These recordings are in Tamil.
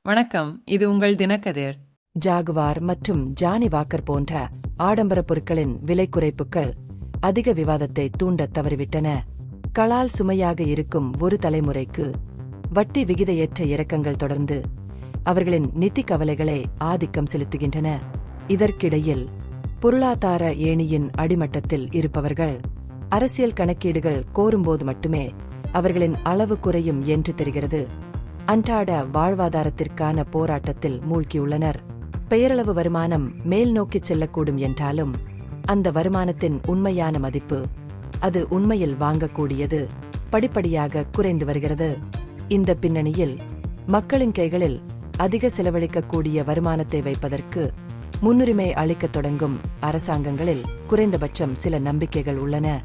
வணக்கம், இது உங்கள் தினக்கதிர். ஜாகுவார் மற்றும் ஜானி வாக்கர் போன்ற ஆடம்பர பொருட்களின் விலை குறைப்புகள் அதிக விவாதத்தை தூண்டத் தவறிவிட்டன. களால் சுமையாக இருக்கும் ஒரு தலைமுறைக்கு வட்டி விகிதையற்ற இறக்கங்கள் தொடர்ந்து அவர்களின் நிதி கவலைகளை ஆதிக்கம் செலுத்துகின்றன. இதற்கிடையில் பொருளாதார ஏணியின் அடிமட்டத்தில் இருப்பவர்கள் அரசியல் கணக்கீடுகள் கோரும்போது மட்டுமே அவர்களின் அளவு குறையும் என்று தெரிகிறது. அன்றாட வாழ்வாதாரத்திற்கான போராட்டத்தில் மூழ்கியுள்ளனர். பெயரளவு வருமானம் மேல் நோக்கிச் செல்லக்கூடும் என்றாலும் அந்த வருமானத்தின் உண்மையான மதிப்பு, அது உண்மையில் வாங்கக்கூடியது, படிப்படியாக குறைந்து வருகிறது. இந்த பின்னணியில் மக்களின் கைகளில் அதிக செலவழிக்கக்கூடிய வருமானத்தை வைப்பதற்கு முன்னுரிமை அளிக்கத் தொடங்கும் அரசாங்கங்களில் குறைந்தபட்சம் சில நம்பிக்கைகள் உள்ளன.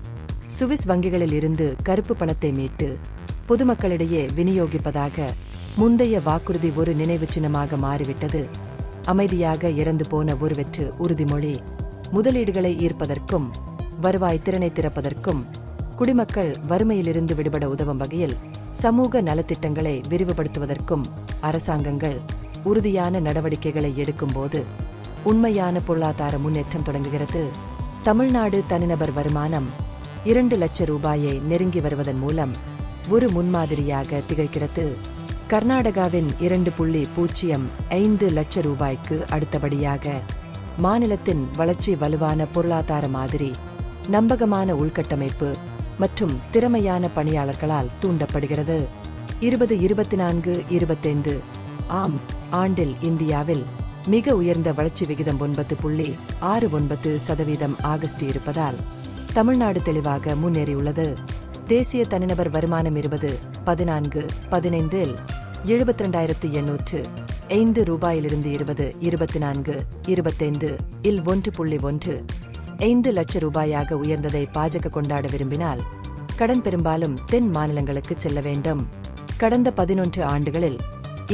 சுவிஸ் வங்கிகளில் இருந்து கருப்பு பணத்தை மீட்டு பொதுமக்களிடையே விநியோகிப்பதாக முந்தைய வாக்குறுதி ஒரு நினைவு சின்னமாக மாறிவிட்டது. அமைதியாக இறந்து போன ஒரு வெற்று உறுதிமொழி. முதலீடுகளை ஈர்ப்பதற்கும் வருவாய் திறனை திறப்பதற்கும் குடிமக்கள் வறுமையிலிருந்து விடுபட உதவும் வகையில் சமூக நலத்திட்டங்களை விரிவுபடுத்துவதற்கும் அரசாங்கங்கள் உறுதியான நடவடிக்கைகளை எடுக்கும்போது உண்மையான பொருளாதார முன்னேற்றம் தொடங்குகிறது. தமிழ்நாடு தனிநபர் வருமானம் 2 லட்சம் ரூபாயை நெருங்கி வருவதன் மூலம் ஒரு முன்மாதிரியாக திகழ்கிறது. கர்நாடகாவின் 2.05 லட்சம் ரூபாய்க்கு அடுத்தபடியாக மாநிலத்தின் வளர்ச்சி வலுவான பொருளாதார மாதிரி, நம்பகமான உள்கட்டமைப்பு மற்றும் திறமையான பணியாளர்களால் தூண்டப்படுகிறது. 2024-25 ஆம் ஆண்டில் இந்தியாவில் மிக உயர்ந்த வளர்ச்சி விகிதம் 9.69% ஆகஸ்ட் இருப்பதால் தமிழ்நாடு தெளிவாக முன்னேறியுள்ளது. தேசிய தனிநபர் வருமானம் 2014-15 72,805 ரூபாயிலிருந்து 2024-25 இல் 1.15 லட்சம் ரூபாயாக உயர்ந்ததை பாஜக கொண்டாட விரும்பினால் கடன் பெரும்பாலும் தென் மாநிலங்களுக்கு செல்ல வேண்டும். கடந்த 11 ஆண்டுகளில்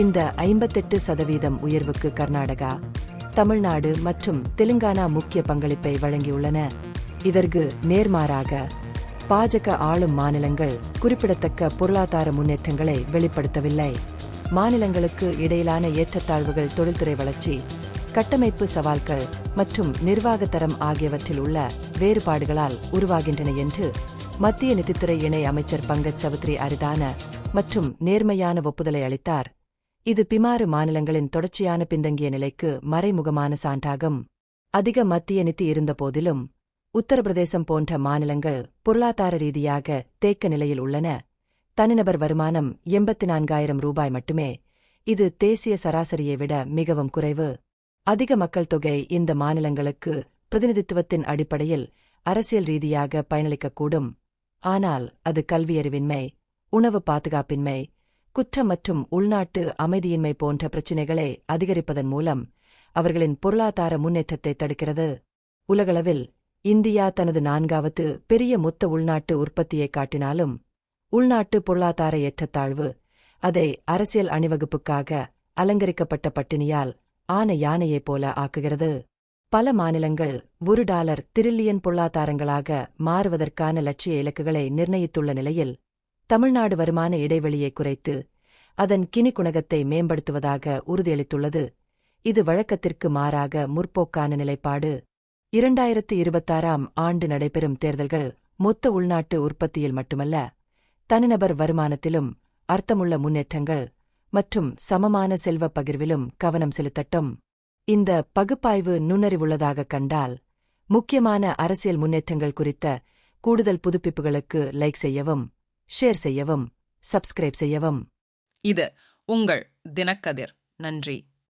இந்த 58% உயர்வுக்கு கர்நாடகா, தமிழ்நாடு மற்றும் தெலுங்கானா முக்கிய பங்களிப்பை வழங்கியுள்ளன. இதற்கு நேர்மாறாக பாஜக ஆளும் மாநிலங்கள் குறிப்பிடத்தக்க பொருளாதார முன்னேற்றங்களை வெளிப்படுத்தவில்லை. மாநிலங்களுக்கு இடையிலான ஏற்றத்தாழ்வுகள் தொழில்துறை வளர்ச்சி, கட்டமைப்பு சவால்கள் மற்றும் நிர்வாகத்தரம் ஆகியவற்றில் உள்ள வேறுபாடுகளால் உருவாகின்றன என்று மத்திய நிதித்துறை இணை அமைச்சர் பங்கஜ் சவுத்ரி அரிதான மற்றும் நேர்மையான ஒப்புதலை அளித்தார். இது பிமாறு மாநிலங்களின் தொடர்ச்சியான பின்தங்கிய நிலைக்கு மறைமுகமான சான்றாகும். அதிக மத்திய நிதி இருந்த போதிலும் உத்தரப்பிரதேசம் போன்ற மாநிலங்கள் பொருளாதார ரீதியாக தேக்க நிலையில் உள்ளன. தனிநபர் வருமானம் 84,000 ரூபாய் மட்டுமே. இது தேசிய சராசரியை விட மிகவும் குறைவு. அதிக மக்கள் தொகை இந்த மாநிலங்களுக்கு பிரதிநிதித்துவத்தின் அடிப்படையில் அரசியல் ரீதியாக பயனளிக்கக்கூடும். ஆனால் அது கல்வியறிவின்மை, உணவு பாதுகாப்பின்மை, குற்றம் மற்றும் உள்நாட்டு அமைதியின்மை போன்ற பிரச்சினைகளை அதிகரிப்பதன் மூலம் அவர்களின் பொருளாதார முன்னேற்றத்தை தடுக்கிறது. உலகளவில் இந்தியா தனது 4வது பெரிய மொத்த உள்நாட்டு உற்பத்தியை காட்டினாலும் உள்நாட்டு பொருளாதார ஏற்றத்தாழ்வு அதை அரசியல் அணிவகுப்புக்காக அலங்கரிக்கப்பட்ட பட்டினியால் ஆன யானையைப் போல ஆக்குகிறது. பல மாநிலங்கள் $1 டிரில்லியன் பொருளாதாரங்களாக மாறுவதற்கான லட்சிய இலக்குகளை நிர்ணயித்துள்ள நிலையில் தமிழ்நாடு வருமான இடைவெளியை குறைத்து அதன் கினி குணகத்தை மேம்படுத்துவதாக உறுதியளித்துள்ளது. இது வழக்கத்திற்கு மாறாக முற்போக்கான நிலைப்பாடு. 2026ஆம் ஆண்டு நடைபெறும் தேர்தல்கள் மொத்த உள்நாட்டு உற்பத்தியில் மட்டுமல்ல, தனிநபர் வருமானத்திலும் அர்த்தமுள்ள முன்னேற்றங்கள் மற்றும் சமமான செல்வப் பகிர்விலும் கவனம் செலுத்தட்டும். இந்த பகுப்பாய்வு நுண்ணறிவுள்ளதாக கண்டால் முக்கியமான அரசியல் முன்னேற்றங்கள் குறித்த கூடுதல் புதுப்பிப்புகளுக்கு லைக் செய்யவும், ஷேர் செய்யவும், சப்ஸ்கிரைப் செய்யவும். இது உங்கள் தினக்கதிர். நன்றி.